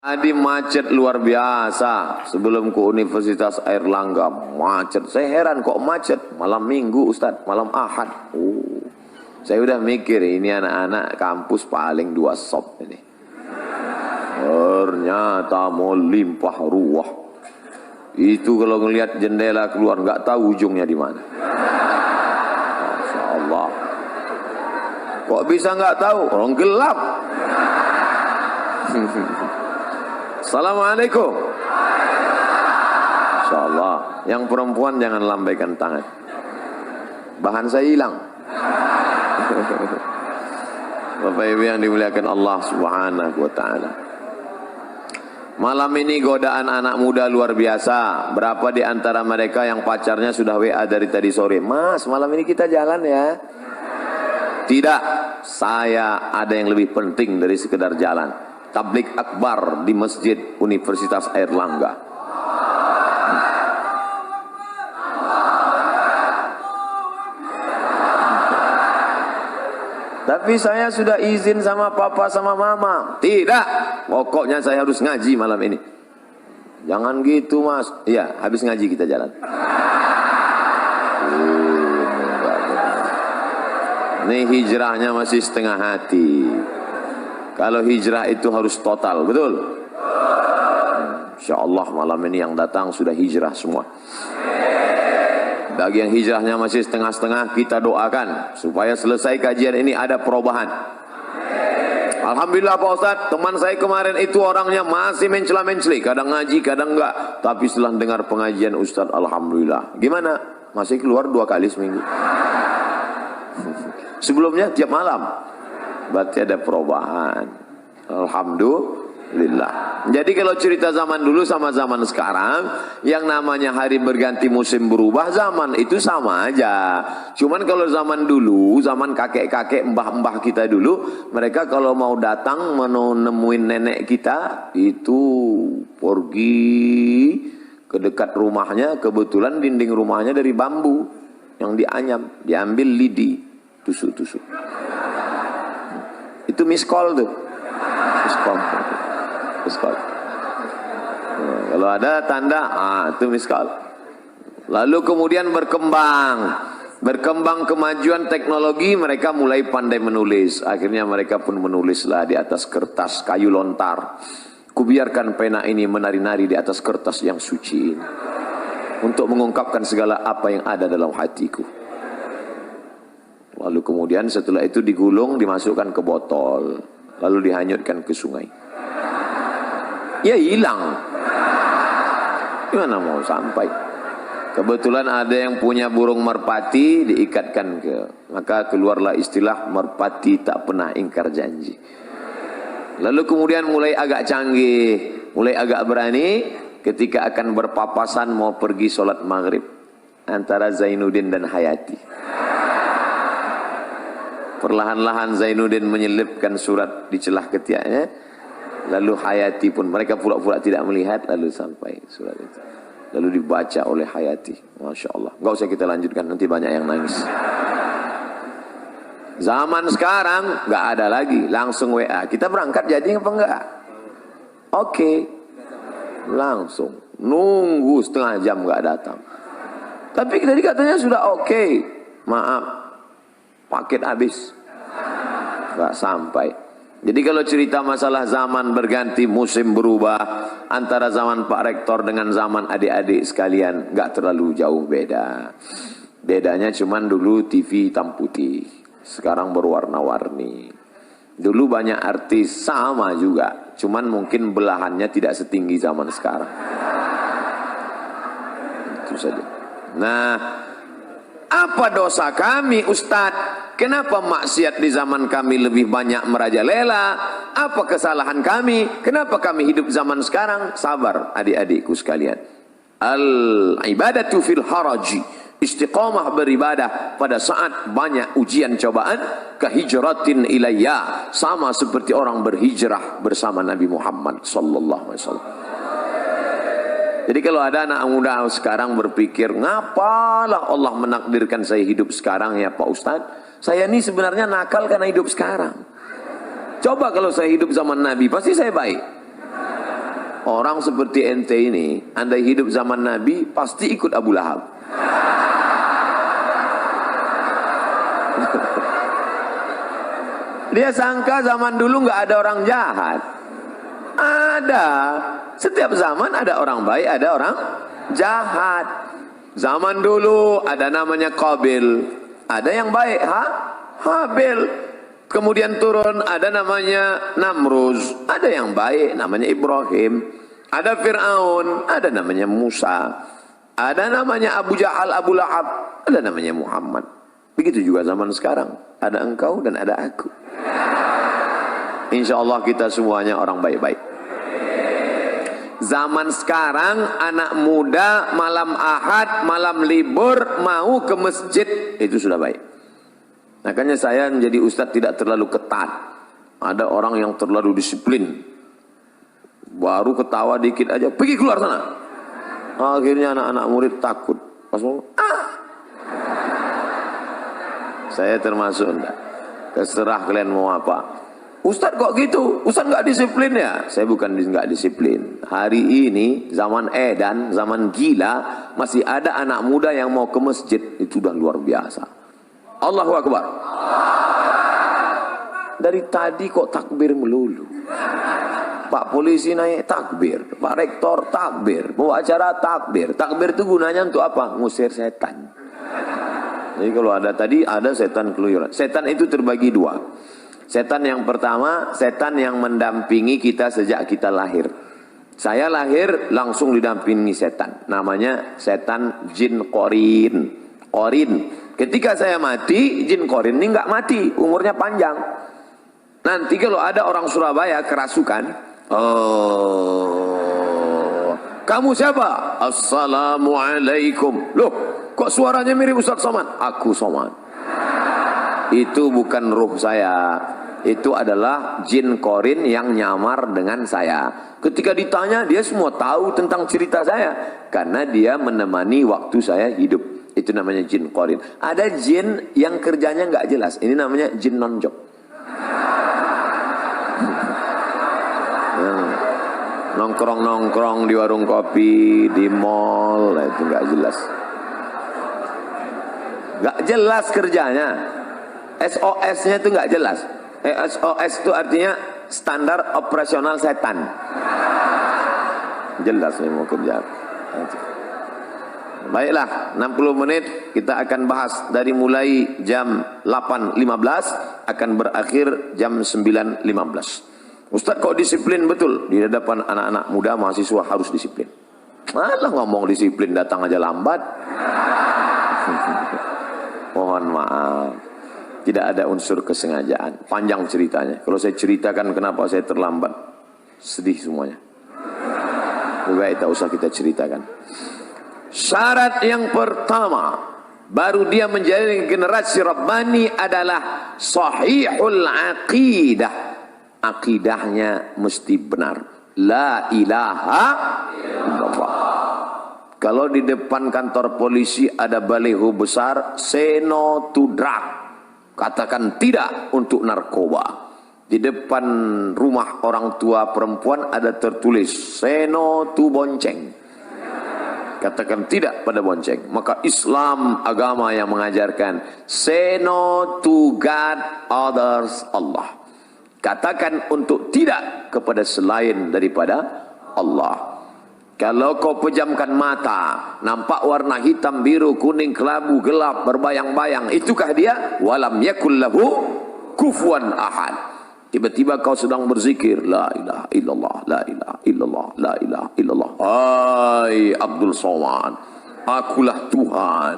Tadi macet luar biasa sebelum ke Universitas Airlangga, macet. Saya heran kok macet malam Minggu Ustadz, malam Ahad. Saya udah mikir ini anak-anak kampus paling 2 sop ini. Ternyata mau limpah ruah. Itu kalau ngelihat jendela keluar nggak tahu ujungnya di mana. Masya Allah. Kok bisa nggak tahu? Orang gelap. Assalamualaikum. Insya Allah. Yang perempuan jangan lambaikan tangan. Bahan saya hilang. Bapak Ibu yang dimuliakan Allah Subhanahu wa Ta'ala. Malam ini godaan anak muda luar biasa. Berapa di antara mereka yang pacarnya sudah WA dari tadi sore? Mas, malam ini kita jalan ya. Tidak, saya ada yang lebih penting dari sekedar jalan. Tablik akbar di Masjid Universitas Airlangga. Tapi saya sudah izin sama papa sama mama. Tidak, pokoknya saya harus ngaji malam ini. Jangan gitu mas. Iya, habis ngaji kita jalan. Ini hijrahnya masih setengah hati. Kalau hijrah itu harus total, betul? Insya Allah malam ini yang datang sudah hijrah semua. Bagi yang hijrahnya masih setengah-setengah, kita doakan supaya selesai kajian ini ada perubahan. Alhamdulillah Pak Ustadz, teman saya kemarin itu orangnya masih mencela-menceli, kadang ngaji, kadang enggak. Tapi setelah dengar pengajian Ustadz, Alhamdulillah. Gimana? Masih keluar 2 kali seminggu. Sebelumnya tiap malam. Berarti ada perubahan. Alhamdulillah. Jadi kalau cerita zaman dulu sama zaman sekarang, yang namanya hari berganti musim berubah, zaman itu sama aja. Cuman kalau zaman dulu, zaman kakek-kakek, mbah-mbah kita dulu, mereka kalau mau datang nemuin nenek kita, itu pergi ke dekat rumahnya, kebetulan dinding rumahnya dari bambu yang dianyam, diambil lidi, tusuk-tusuk. Itu miss call tuh. Miss call. Miss call. Kalau ada tanda, itu miss call. Lalu kemudian berkembang kemajuan teknologi, mereka mulai pandai menulis. Akhirnya mereka pun menulislah di atas kertas kayu lontar. Kubiarkan pena ini menari-nari di atas kertas yang suci ini, untuk mengungkapkan segala apa yang ada dalam hatiku. Lalu kemudian setelah itu digulung, dimasukkan ke botol, lalu dihanyutkan ke sungai. Ya hilang. Gimana mau sampai? Kebetulan ada yang punya burung merpati, diikatkan ke, maka keluarlah istilah merpati tak pernah ingkar janji. Lalu kemudian mulai agak canggih, mulai agak berani ketika akan berpapasan mau pergi sholat maghrib antara Zainuddin dan Hayati. Perlahan-lahan Zainuddin menyelipkan surat di celah ketiaknya. Lalu Hayati pun, mereka pura-pura tidak melihat, lalu sampai surat itu. Lalu dibaca oleh Hayati. Masya Allah. Gak usah kita lanjutkan, nanti banyak yang nangis. Zaman sekarang gak ada lagi, langsung WA. Kita berangkat jadi apa enggak? Oke. Langsung. Nunggu setengah jam gak datang. Tapi tadi katanya sudah oke. Maaf, paket habis, nggak sampai. Jadi kalau cerita masalah zaman berganti, musim berubah, antara zaman Pak Rektor dengan zaman adik-adik sekalian, nggak terlalu jauh beda. Bedanya cuman dulu TV hitam putih, sekarang berwarna-warni. Dulu banyak artis sama juga, cuman mungkin belahannya tidak setinggi zaman sekarang. Itu saja. Nah, apa dosa kami Ustadz? Kenapa maksiat di zaman kami lebih banyak merajalela? Apa kesalahan kami? Kenapa kami hidup zaman sekarang? Sabar adik-adikku sekalian. Al-ibadatu fil haraji. Istiqamah beribadah pada saat banyak ujian cobaan. Kahijratin ilayya. Sama seperti orang berhijrah bersama Nabi Muhammad sallallahu alaihi wasallam. Jadi kalau ada anak muda sekarang berpikir, ngapalah Allah menakdirkan saya hidup sekarang ya Pak Ustadz? Saya ini sebenarnya nakal karena hidup sekarang. Coba kalau saya hidup zaman Nabi, pasti saya baik. orang seperti ente ini, andai hidup zaman Nabi, pasti ikut Abu Lahab. Dia sangka zaman dulu nggak ada orang jahat. Ada. Setiap zaman ada orang baik, ada orang jahat. Zaman dulu ada namanya Qabil, ada yang baik, Habil. Kemudian turun ada namanya Namruz, ada yang baik namanya Ibrahim. Ada Fir'aun, ada namanya Musa. Ada namanya Abu Jahal, Abu Lahab, ada namanya Muhammad. Begitu juga zaman sekarang, ada engkau dan ada aku. Insya Allah kita semuanya orang baik-baik. Zaman sekarang anak muda malam Ahad, malam libur mau ke masjid, itu sudah baik. Makanya saya menjadi ustadz tidak terlalu ketat. Ada orang yang terlalu disiplin, baru ketawa dikit aja pergi keluar sana. Akhirnya anak-anak murid takut. Pas mau, saya termasuk enggak. Terserah kalian mau apa. Ustadz kok gitu? Ustadz nggak disiplin ya? Saya bukan nggak disiplin. Hari ini zaman edan, zaman gila, masih ada anak muda yang mau ke masjid, itu udah luar biasa. Allahu Akbar. Dari tadi kok takbir melulu. Pak polisi naik takbir, Pak rektor takbir, bawa acara takbir. Takbir itu gunanya untuk apa? Ngusir setan. Jadi kalau ada tadi ada setan keluyuran. Setan itu terbagi dua. Setan yang pertama, setan yang mendampingi kita sejak kita lahir. Saya lahir langsung didampingi setan. Namanya setan jin korin. Ketika saya mati, jin korin ini nggak mati, umurnya panjang. Nanti kalau ada orang Surabaya kerasukan, kamu siapa? Assalamualaikum. Loh, kok suaranya mirip Ustaz Somad? Aku Somad. Itu bukan ruh saya. Itu adalah jin korin yang nyamar dengan saya. Ketika ditanya, dia semua tahu tentang cerita saya. Karena dia menemani waktu saya hidup. Itu namanya jin korin. Ada jin yang kerjanya nggak jelas. Ini namanya jin nonjok. Nongkrong-nongkrong di warung kopi, di mall, itu nggak jelas. Nggak jelas kerjanya. SOS-nya itu nggak jelas. SOS itu artinya standar operasional setan. Jelas nih mau kerja. Baiklah, 60 menit kita akan bahas dari mulai jam 8.15 akan berakhir jam 9.15. Ustaz kok disiplin betul? Di hadapan anak-anak muda mahasiswa harus disiplin. Malah ngomong disiplin datang aja lambat. Mohon maaf. Tidak ada unsur kesengajaan. Panjang ceritanya. Kalau saya ceritakan kenapa saya terlambat, sedih semuanya. Lebih baik tak usah kita ceritakan. Syarat yang pertama, baru dia menjadi generasi Rabbani adalah sahihul aqidah. Akidahnya mesti benar. La ilaha illallah. Kalau di depan kantor polisi ada baliho besar, say no to drug. Katakan tidak untuk narkoba. Di depan rumah orang tua perempuan ada tertulis say no to bonceng. Katakan tidak pada bonceng. Maka Islam agama yang mengajarkan say no to God, others, Allah. Katakan untuk tidak kepada selain daripada Allah. Kalau kau pejamkan mata, nampak warna hitam, biru, kuning, kelabu, gelap, berbayang-bayang, itukah dia? Walam yakul lahu kufuwan ahad. Tiba-tiba kau sedang berzikir, la ilaha illallah, la ilaha illallah, la ilaha illallah. Hai Abdul Somad, akulah Tuhan,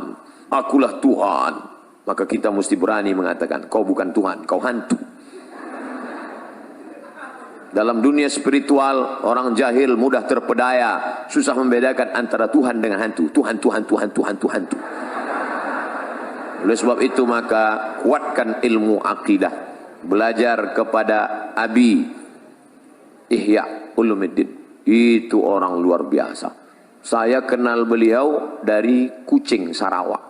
akulah Tuhan. Maka kita mesti berani mengatakan, kau bukan Tuhan, kau hantu. Dalam dunia spiritual, orang jahil mudah terpedaya, susah membedakan antara Tuhan dengan hantu. Tuhan. Oleh sebab itu maka kuatkan ilmu akidah. Belajar kepada Abi Ihya Ulumuddin. Itu orang luar biasa. Saya kenal beliau dari Kucing, Sarawak.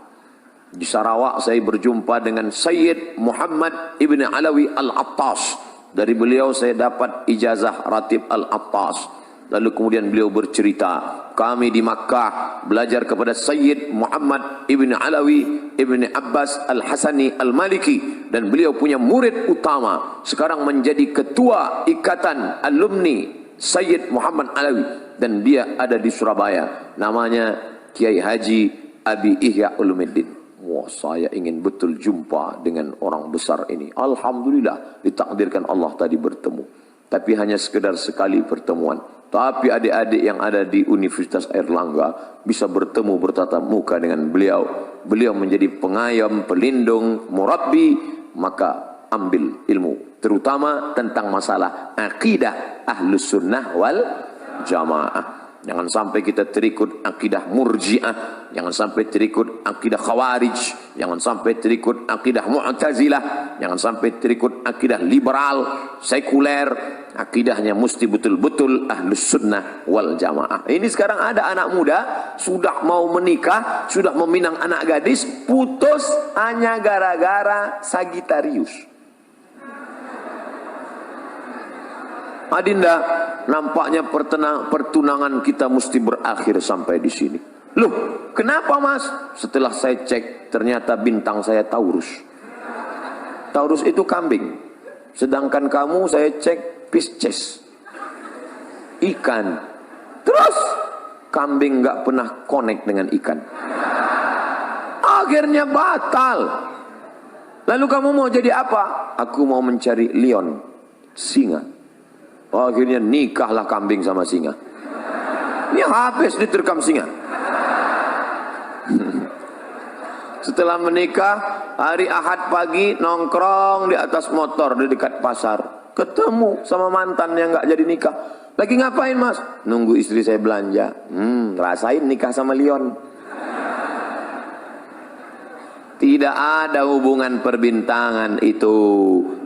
Di Sarawak saya berjumpa dengan Sayyid Muhammad Ibn Alawi Al-Attas. Dari beliau saya dapat ijazah Ratib Al-Attas. Lalu kemudian beliau bercerita, kami di Makkah belajar kepada Sayyid Muhammad ibn Alawi ibn Abbas al-Hasani al-Maliki, dan beliau punya murid utama, sekarang menjadi ketua ikatan alumni Sayyid Muhammad Alawi, dan dia ada di Surabaya, namanya Kiai Haji Abi Ihya Ulumuddin. Wah, saya ingin betul jumpa dengan orang besar ini. Alhamdulillah ditakdirkan Allah tadi bertemu, tapi hanya sekedar sekali pertemuan. Tapi adik-adik yang ada di Universitas Airlangga bisa bertemu bertatap muka dengan beliau. Beliau menjadi pengayom, pelindung, murabbi, maka ambil ilmu, terutama tentang masalah akidah Ahlus Sunnah wal Jamaah. Jangan sampai kita terikut akidah Murji'ah, jangan sampai terikut akidah Khawarij, jangan sampai terikut akidah Mu'tazilah, jangan sampai terikut akidah liberal, sekuler. Akidahnya mesti betul-betul Ahlus Sunnah wal Jamaah. Ini sekarang ada anak muda sudah mau menikah, sudah meminang anak gadis, putus hanya gara-gara Sagitarius. Adinda, nampaknya pertunangan kita mesti berakhir sampai di sini. Loh, kenapa mas? Setelah saya cek, ternyata bintang saya Taurus. Taurus itu kambing. Sedangkan kamu saya cek Pisces, ikan. Terus kambing nggak pernah connect dengan ikan. Akhirnya batal. Lalu kamu mau jadi apa? Aku mau mencari lion, singa. Akhirnya nikahlah kambing sama singa. Ini habis diterkam singa. Setelah menikah, hari Ahad pagi nongkrong di atas motor di dekat pasar, ketemu sama mantan yang nggak jadi nikah. Lagi ngapain mas? Nunggu istri saya belanja. Rasain nikah sama lion. Tidak ada hubungan perbintangan itu.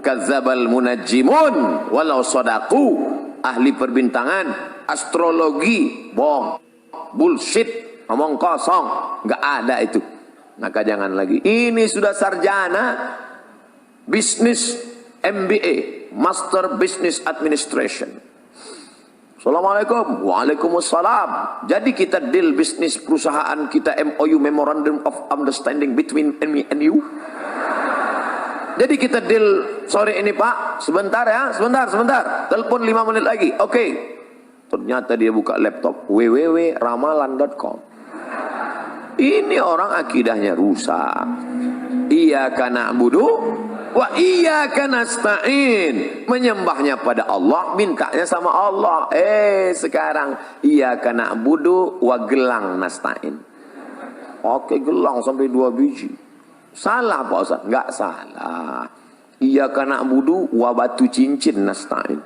Kadzabal munajjimun walau sadaku. Ahli perbintangan, astrologi, bohong, bullshit, ngomong kosong, nggak ada itu. Maka jangan lagi. Ini sudah sarjana bisnis MBA, Master Business Administration. Assalamualaikum. Waalaikumsalam. Jadi kita deal bisnis perusahaan kita, MOU, Memorandum of Understanding between me and you. Jadi kita deal, sorry ini pak, sebentar ya, sebentar. Telepon 5 menit lagi. Oke. Ternyata dia buka laptop, www.ramalan.com. Ini orang akidahnya rusak. Iyyaka na'budu wa iyyaka nasta'in. Menyembahnya pada Allah, mintanya sama Allah. Sekarang iyyaka na'budu wa gelang nasta'in. Oke, gelang sampai 2 biji. Salah Pak Ustaz? Enggak salah. Iyyaka na'budu wa batu cincin nasta'in.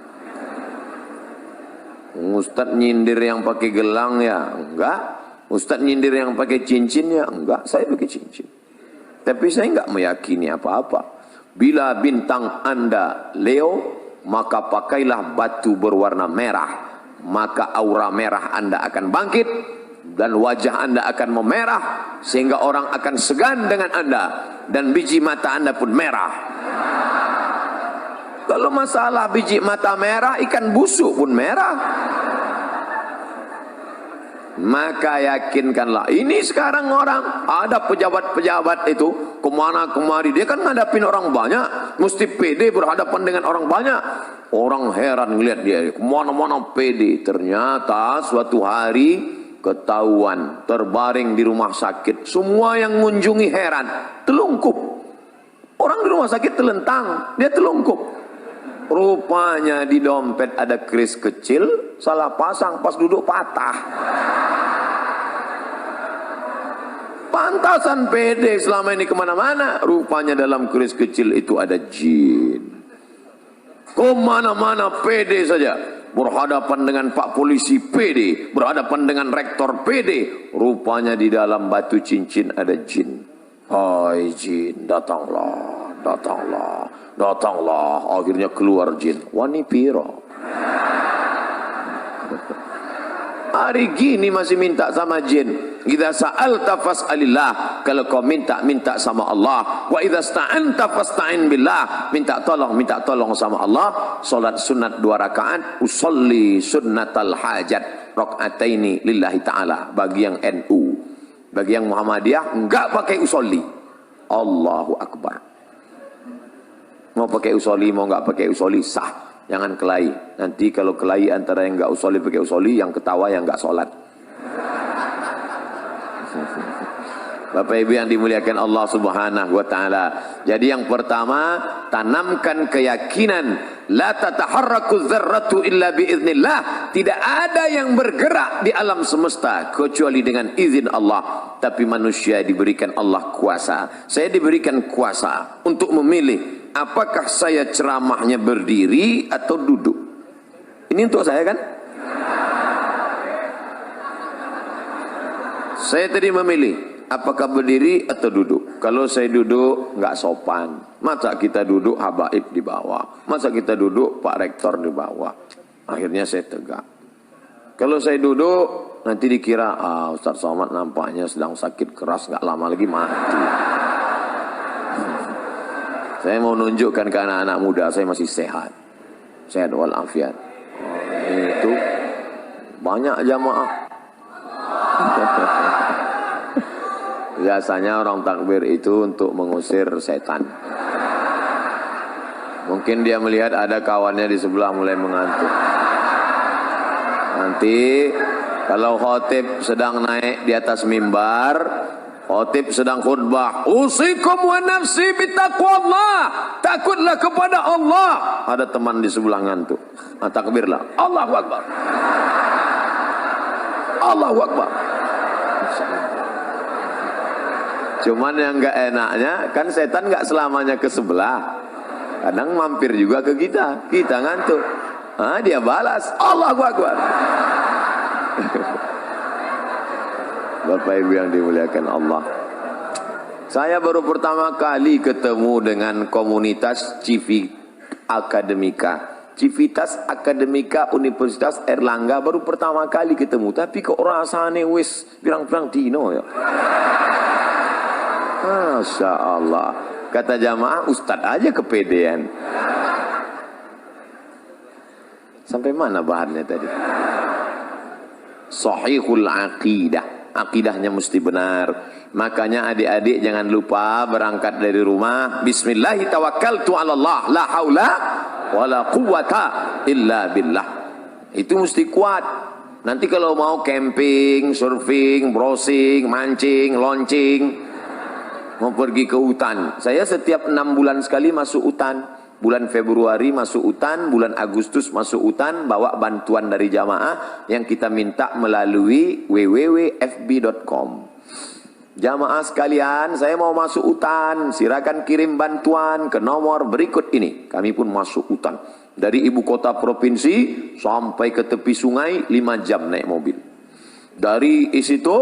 Ustaz nyindir yang pakai gelang ya? Enggak. Ustaz nyindir yang pakai cincin ya? Enggak, saya pakai cincin. Tapi saya enggak meyakini apa-apa. Bila bintang Anda Leo, maka pakailah batu berwarna merah. Maka aura merah Anda akan bangkit, dan wajah Anda akan memerah, sehingga orang akan segan dengan Anda, dan biji mata Anda pun merah. Kalau masalah biji mata merah, ikan busuk pun merah. Maka yakinkanlah. Ini sekarang orang, ada pejabat-pejabat itu kemana kemari, dia kan ngadapin orang banyak, mesti pede berhadapan dengan orang banyak. Orang heran ngeliat dia kemana-mana pede. Ternyata suatu hari ketahuan terbaring di rumah sakit. Semua yang mengunjungi heran, telungkup. Orang di rumah sakit telentang, dia telungkup. Rupanya di dompet ada keris kecil, salah pasang, pas duduk patah. Pantasan pede selama ini kemana-mana. Rupanya dalam keris kecil itu ada jin. Kemana-mana pede saja. Berhadapan dengan Pak Polisi pede, berhadapan dengan Rektor pede. Rupanya di dalam batu cincin ada jin. Hai jin, datanglah, datanglah, datanglah. Akhirnya keluar jin. Wani piro. Hari gini masih minta sama jin. Idza sa'alta fas'alillah, kalau kau minta, minta sama Allah. Wa idza sta'anta fasta'in billah, minta tolong sama Allah. Salat sunat 2 rakaat, usolli sunnatal hajat rakaataini lillahi ta'ala. Bagi yang NU, bagi yang Muhammadiyah enggak pakai usolli. Allahu akbar. Mau pakai usolli, mau enggak pakai usolli, sah. Jangan kelahi. Nanti kalau kelahi antara yang enggak usolli pakai usolli, yang ketawa yang enggak sholat. Bapak Ibu yang dimuliakan Allah Subhanahu wa taala. Jadi yang pertama, tanamkan keyakinan la tataharraku dzarratu illa biiznillah. Tidak ada yang bergerak di alam semesta kecuali dengan izin Allah. Tapi manusia diberikan Allah kuasa. Saya diberikan kuasa untuk memilih apakah saya ceramahnya berdiri atau duduk. Ini untuk saya kan? Saya tadi memilih apakah berdiri atau duduk. Kalau saya duduk nggak sopan. Masa kita duduk habaib di bawah. Masa kita duduk Pak Rektor di bawah. Akhirnya saya tegak. Kalau saya duduk nanti dikira Ustaz Somad nampaknya sedang sakit keras, nggak lama lagi mati. Saya mau nunjukkan ke anak-anak muda saya masih sehat. Sehat walafiat. Itu banyak jamaah. Biasanya orang takbir itu untuk mengusir setan. Mungkin dia melihat ada kawannya di sebelah mulai mengantuk. Nanti kalau khotib sedang naik di atas mimbar, khotib sedang khutbah, usikum wa nafsi bitaqwallah, takutlah kepada Allah. Ada teman di sebelah ngantuk. Takbirlah, Allahu Akbar, Allahu Akbar. Cuman yang enggak enaknya kan setan enggak selamanya ke sebelah. Kadang mampir juga ke kita. Kita ngantuk. Dia balas, Allahu Akbar. Bapak Ibu yang dimuliakan Allah. Saya baru pertama kali ketemu dengan komunitas Civitas Akademika Universitas Erlangga, baru pertama kali ketemu. Tapi kok rasanya wis pirang-pirang dino ya. Masya Allah. Kata jamaah, Ustadz aja kepedean. Sampai mana bahannya tadi? Sahihul aqidah. Akidahnya mesti benar. Makanya adik-adik jangan lupa berangkat dari rumah, bismillahi tawakkaltu ala Allah, la haula wala quwata illa billah. Itu mesti kuat. Nanti kalau mau camping, surfing, browsing, mancing, launching, mau pergi ke hutan. Saya setiap 6 bulan sekali masuk hutan. Bulan Februari masuk hutan, bulan Agustus masuk hutan, bawa bantuan dari jamaah yang kita minta melalui www.fb.com. Jamaah sekalian, saya mau masuk hutan, silakan kirim bantuan ke nomor berikut ini. Kami pun masuk hutan. Dari ibu kota provinsi sampai ke tepi sungai 5 jam naik mobil. Dari situ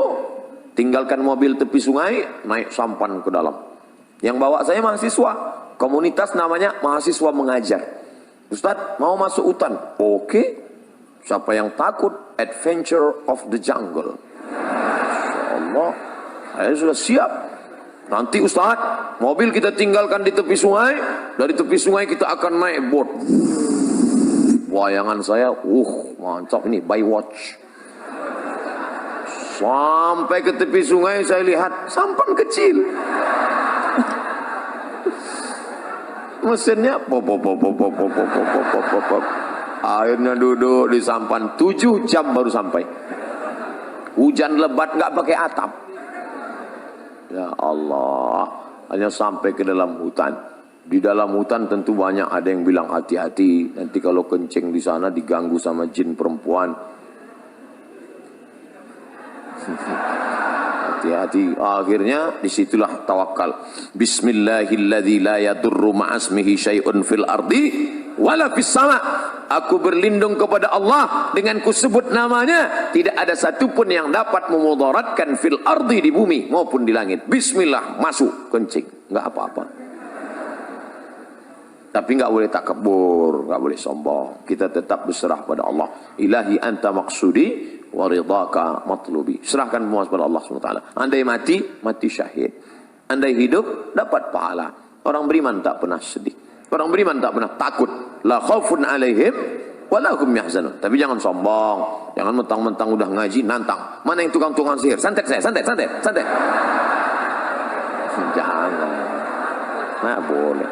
tinggalkan mobil tepi sungai, naik sampan ke dalam. Yang bawa saya mahasiswa, komunitas namanya mahasiswa mengajar. Ustadz mau masuk hutan, oke. Siapa yang takut? Adventure of the jungle. Masya Allah, saya sudah siap. Nanti Ustadz, mobil kita tinggalkan di tepi sungai, dari tepi sungai kita akan naik boat. Wayangan saya, mantap ini, by watch. Sampai ke tepi sungai saya lihat sampan kecil. Mesinnya pop. Akhirnya duduk di sampan 7 jam baru sampai. Hujan lebat nggak pakai atap. Ya Allah, hanya sampai ke dalam hutan. Di dalam hutan tentu banyak ada yang bilang hati-hati, nanti kalau kencing di sana diganggu sama jin perempuan. Hati-hati. Akhirnya disitulah tawakal. Bismillahilladzi la yadurru ma'asmihi syai'un fil ardi wala fis sama. Aku berlindung kepada Allah dengan kusebut namanya, tidak ada satupun yang dapat memudaratkan fil ardi, di bumi maupun di langit. Bismillah, masuk kencing, enggak apa-apa. Tapi enggak boleh takabur, enggak boleh sombong. Kita tetap berserah pada Allah. Ilahi anta maksudi wa ridhaka matlubi. Serahkan semua kepada Allah SWT. Andai mati, mati syahid. Andai hidup, dapat pahala. Orang beriman tak pernah sedih. Orang beriman tak pernah takut. La khaufun alaihim wa lahum yahzanun. Tapi jangan sombong. Jangan mentang-mentang udah ngaji nantang. Mana yang tukang-tukang sihir? Santet saya, santet. Jangan. Nah, boleh.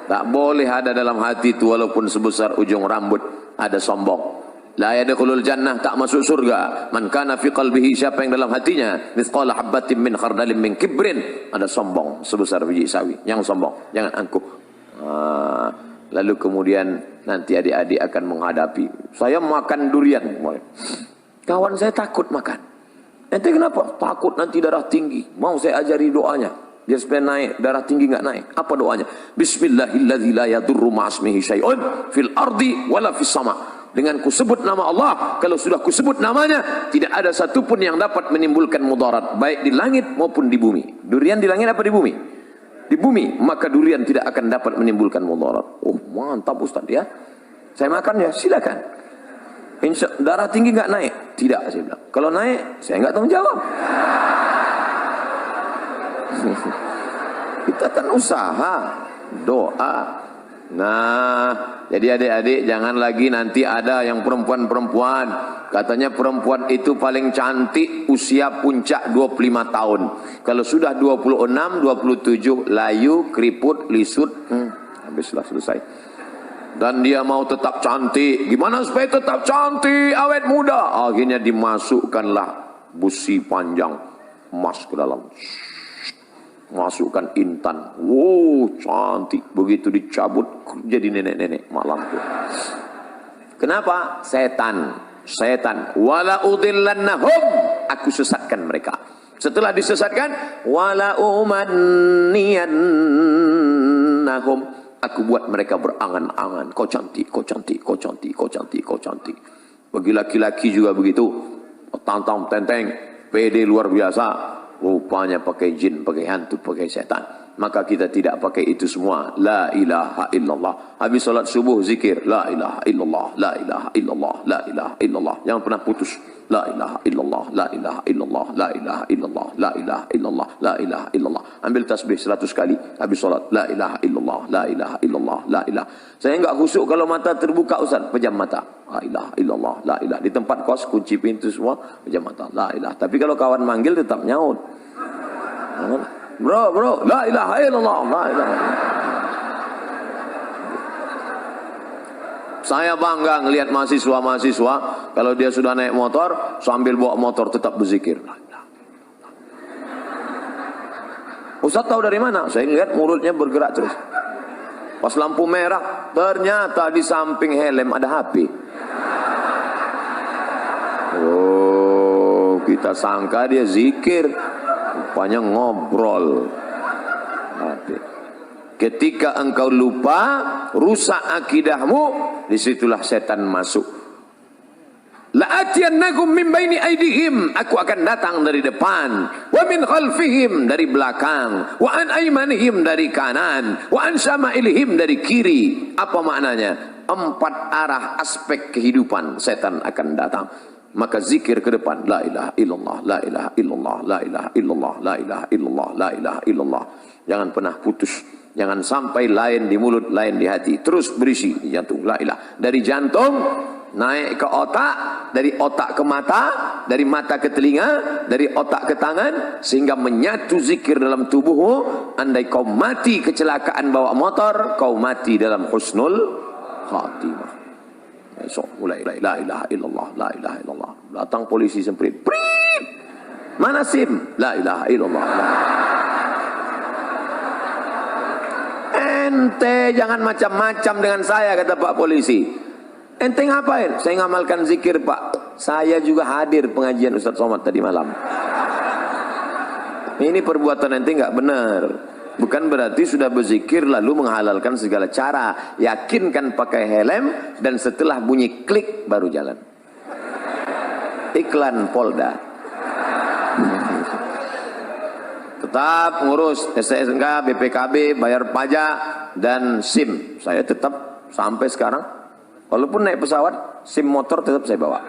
Tak boleh ada dalam hati itu walaupun sebesar ujung rambut ada sombong. La yadkhulul jannah, tak masuk surga. Man kana fi qalbihi, siapa yang dalam hatinya mithqala habatin min khardalin min kibrin, ada sombong sebesar biji sawi. Yang sombong, jangan angkuh. Lalu kemudian nanti adik-adik akan menghadapi, saya makan durian. Kawan saya takut makan. Ente kenapa? Takut nanti darah tinggi. Mau saya ajari doanya biar supaya naik, darah tinggi enggak naik. Apa doanya? Bismillahilladzi la yadurru ma'asmihi syai'un fil ardi wala fis sama. Dengan kusebut nama Allah, kalau sudah kusebut namanya, tidak ada satupun yang dapat menimbulkan mudarat, baik di langit maupun di bumi. Durian di langit apa di bumi? Di bumi, maka durian tidak akan dapat menimbulkan mudarat. Oh, mantap Ustaz ya. Saya makan ya, silakan. Darah tinggi enggak naik? Tidak, saya bilang. Kalau naik, saya enggak tanggung jawab. Kita kan usaha, doa. Nah, jadi adik-adik jangan lagi nanti ada yang perempuan-perempuan katanya perempuan itu paling cantik usia puncak 25 tahun. Kalau sudah 26, 27 layu, keriput, lisut, habislah selesai. Dan dia mau tetap cantik. Gimana supaya tetap cantik, awet muda? Akhirnya dimasukkanlah busi panjang emas ke dalam. Masukkan intan. Wow, cantik. Begitu dicabut jadi nenek-nenek malam itu. Kenapa? Setan. Wala udillannahum, aku sesatkan mereka. Setelah disesatkan, wala umanniyannahum, aku buat mereka berangan-angan. Kau cantik. Bagi laki-laki juga begitu. Tantang tenteng, pede luar biasa. Rupanya pakai jin, pakai hantu, pakai setan. Maka kita tidak pakai itu semua. La ilaha illallah. Habis salat subuh zikir. La ilaha illallah. La ilaha illallah. La ilaha illallah. Jangan pernah putus. La ilaha illallah. La ilaha illallah. La ilaha illallah. La ilaha illallah. La ilaha illallah. Ambil tasbih 100 kali. Habis salat. La ilaha illallah. La ilaha illallah. La ilaha. Saya enggak khusyuk kalau mata terbuka Ustaz. Pejam mata. La ilaha illallah. La ilaha. Di tempat kos kunci pintu semua. Pejam mata. La ilaha. Tapi kalau kawan manggil tetap nyaut. Bro, la ilaha illallah, la ilaha illallah. Saya bangga ngelihat mahasiswa-mahasiswa kalau dia sudah naik motor, sambil bawa motor tetap berzikir. Ustaz tahu dari mana? Saya lihat mulutnya bergerak terus. Pas lampu merah, ternyata di samping helm ada HP. Oh, kita sangka dia zikir. Rupanya ngobrol. Ketika engkau lupa, rusak akidahmu, disitulah setan masuk. La'atiyannakum min baini aydihim, aku akan datang dari depan, wa min khalfihim, dari belakang, wa an aymanihim, dari kanan, wa an syama'ilihim, dari kiri. Apa maknanya? 4 arah aspek kehidupan setan akan datang. Maka zikir ke depan, la ilaha illallah, la ilaha illallah, la ilaha illallah, la ilaha illallah, la ilaha illallah. Jangan pernah putus. Jangan sampai lain di mulut, lain di hati. Terus berisi di jantung, la ilaha. Dari jantung naik ke otak, dari otak ke mata, dari mata ke telinga, dari otak ke tangan, sehingga menyatu zikir dalam tubuhmu. Andai kau mati kecelakaan bawa motor, kau mati dalam husnul khatimah. Besok mulai la ilaha illallah, la ilaha illallah. Datang polisi semprit, prit, mana SIM? La ilaha illallah. Ente jangan macam-macam dengan saya, kata Pak Polisi. Ente ngapain? Saya ngamalkan zikir Pak. Saya juga hadir pengajian Ustaz Somad tadi malam. Ini perbuatan ente nggak benar. Bukan berarti sudah berzikir lalu menghalalkan segala cara. Yakinkan pakai helm dan setelah bunyi klik baru jalan. Iklan Polda. Tetap ngurus SSNK, BPKB, bayar pajak dan SIM. Saya tetap sampai sekarang, walaupun naik pesawat, SIM motor tetap saya bawa.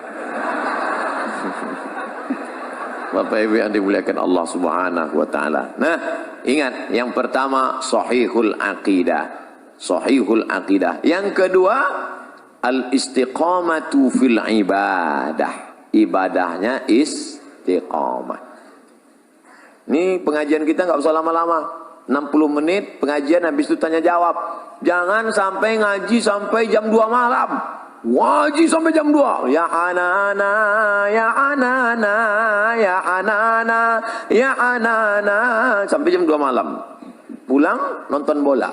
Bapak Ibu yang dimuliakan Allah Subhanahu wa taala. Nah, ingat, yang pertama sahihul aqidah. Sahihul aqidah. Yang kedua al-istiqamatu fil ibadah. Ibadahnya istiqamah. Ini pengajian kita nggak usah lama-lama. 60 menit pengajian, habis itu tanya jawab. Jangan sampai ngaji sampai jam 2 malam. Ngaji sampai jam 2. Ya anana, ya anana, ya anana, ya anana, sampai jam 2 malam. Pulang nonton bola.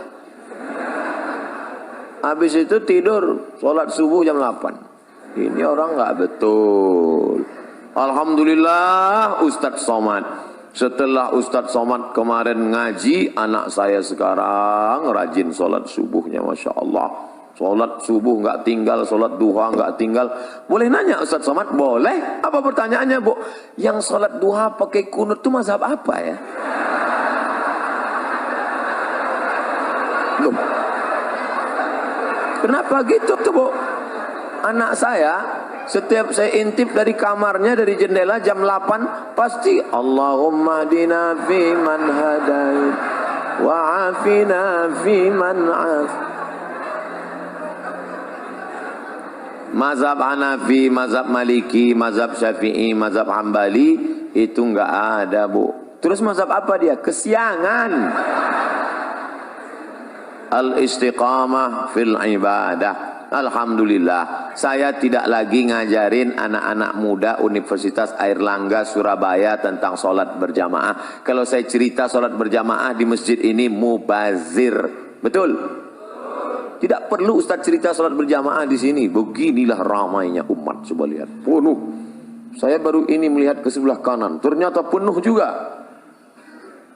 Habis itu tidur, sholat subuh jam 8. Ini orang nggak betul. Alhamdulillah Ustadz Somad. Setelah Ustadz Somad kemarin ngaji, anak saya sekarang rajin sholat subuhnya, Masya Allah. Sholat subuh nggak tinggal, sholat duha nggak tinggal. Boleh nanya Ustadz Somad? Boleh. Apa pertanyaannya, Bu? Yang sholat duha pakai kunut itu mazhab apa ya? Loh, kenapa gitu tuh, Bu? Anak saya, setiap saya intip dari kamarnya, dari jendela jam 8, pasti Allahumma dina fi man hadait wa afina fi man af. Mazhab Hanafi, mazhab Maliki, mazhab Syafi'i, mazhab Hambali itu enggak ada, Bu. Terus mazhab apa dia? Kesiangan. Al-istiqamah fil ibadah. Alhamdulillah, saya tidak lagi ngajarin anak-anak muda Universitas Airlangga Surabaya tentang sholat berjamaah. Kalau saya cerita sholat berjamaah di masjid ini mubazir, betul? Tidak perlu Ustaz cerita sholat berjamaah di sini. Beginilah ramainya umat, coba lihat, penuh. Saya baru ini melihat ke sebelah kanan, ternyata penuh juga.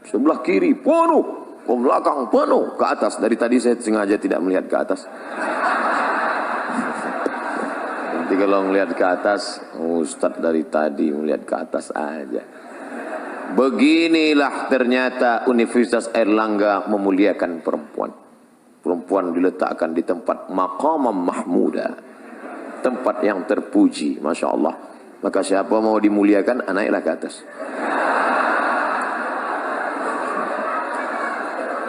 Sebelah kiri penuh, ke belakang penuh, ke atas. Dari tadi saya sengaja tidak melihat ke atas. Nanti kalau melihat ke atas, Ustadz dari tadi melihat ke atas aja. Beginilah ternyata Universitas Airlangga memuliakan perempuan. Perempuan diletakkan di tempat maqamam mahmuda, tempat yang terpuji, Masya Allah. Maka siapa mau dimuliakan, naiklah ke atas.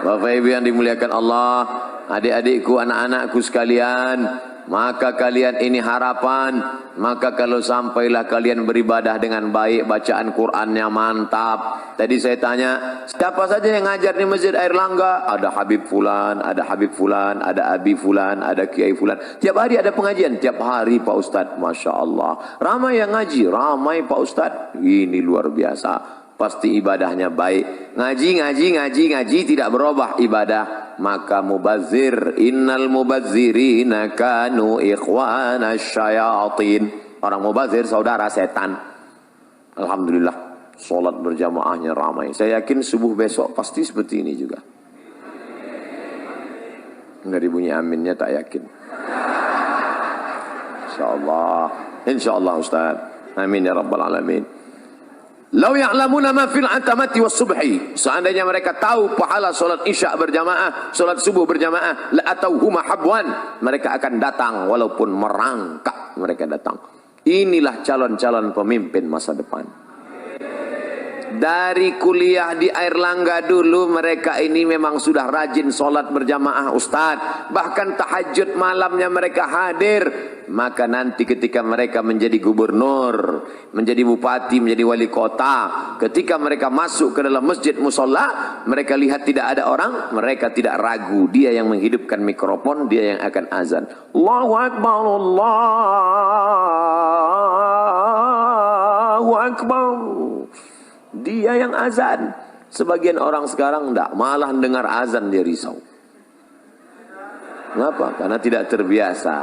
Bapak Ibu yang dimuliakan Allah, adik-adikku, anak-anakku sekalian, maka kalian ini harapan. Maka kalau sampailah kalian beribadah dengan baik, bacaan Qur'annya mantap. Tadi saya tanya, siapa saja yang ngajar di Masjid Airlangga? Ada Habib Fulan, ada Habib Fulan, ada Abi Fulan, ada Kiai Fulan. Tiap hari ada pengajian, tiap hari Pak Ustadz. Masya Allah, ramai yang ngaji, ramai Pak Ustadz. Ini luar biasa. Pasti ibadahnya baik. Ngaji tidak berubah ibadah. Maka mubazir, innal mubazzirina kanu ikhwana syayatin. Orang mubazir saudara setan. Alhamdulillah, sholat berjamaahnya ramai. Saya yakin subuh besok pasti seperti ini juga. Enggak dibunyi aminnya, tak yakin. Insyaallah Ustaz. Amin ya rabbal alamin. Lau ya'lamuna ma fil atamati was subhi. Seandainya mereka tahu pahala salat isya berjamaah, salat subuh berjamaah, la atauhuma habwan. Mereka akan datang walaupun merangkak, mereka datang. Inilah calon-calon pemimpin masa depan. Dari kuliah di Airlangga dulu mereka ini memang sudah rajin sholat berjamaah Ustadz. Bahkan tahajud malamnya mereka hadir. Maka nanti ketika mereka menjadi gubernur, menjadi bupati, menjadi wali kota, ketika mereka masuk ke dalam masjid musola, mereka lihat tidak ada orang, mereka tidak ragu. Dia yang menghidupkan mikrofon, dia yang akan azan. Allahu Akbar, Allahu Akbar. Dia yang azan. Sebagian orang sekarang enggak, malah dengar azan dia risau. Kenapa? Karena tidak terbiasa.